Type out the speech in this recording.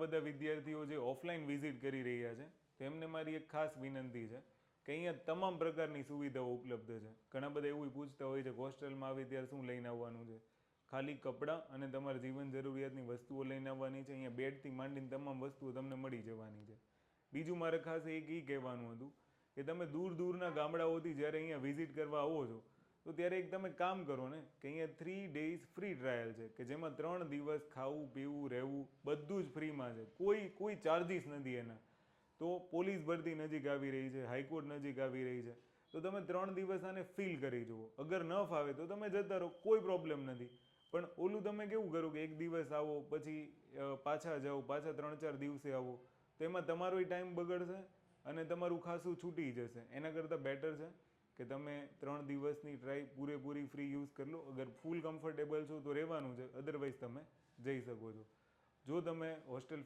બધા વિદ્યાર્થીઓ જે ઓફલાઈન વિઝિટ કરી રહ્યા છે તેમને મારી એક ખાસ વિનંતી છે કે અહીંયા તમામ પ્રકારની સુવિધાઓ ઉપલબ્ધ છે. ઘણા બધા એવું પૂછતા હોય છે કે હોસ્ટેલમાં આવી ત્યારે શું લઈને આવવાનું છે. ખાલી કપડાં અને તમારા જીવન જરૂરિયાતની વસ્તુઓ લઈને આવવાની છે. અહીંયા બેડથી માંડીને તમામ વસ્તુઓ તમને મળી જવાની છે. બીજું મારે ખાસ એક એ કહેવાનું હતું કે તમે દૂર દૂરના ગામડાઓથી જ્યારે અહીંયા વિઝિટ કરવા આવો છો તો ત્યારે એક તમે કામ કરો ને કે અહીંયા 3 days ફ્રી ટ્રાયલ છે કે જેમાં 3 દિવસ ખાવું પીવું રહેવું બધું જ ફ્રીમાં છે. કોઈ ચાર્જિસ નથી એના. તો પોલીસ ભરતી નજીક આવી રહી છે, હાઈકોર્ટ નજીક આવી રહી છે, તો તમે 3 દિવસ આને ફીલ કરી જુઓ. અગર ન ફાવે તો તમે જતા રહો, કોઈ પ્રોબ્લેમ નથી. પણ ઓલું તમે કેવું કરો કે એક દિવસ આવો પછી પાછા જાઓ, પાછા 3-4 દિવસે આવો, તો એમાં તમારો ટાઈમ બગડશે અને તમારું ખાસું છૂટી જશે. એના કરતાં બેટર છે કે તમે 3 દિવસની ટ્રાય પૂરેપૂરી ફ્રી યુઝ કરી લો. અગર ફૂલ કમ્ફર્ટેબલ છો તો રહેવાનું છે, અદરવાઇઝ તમે જઈ શકો છો. જો તમે હોસ્ટેલ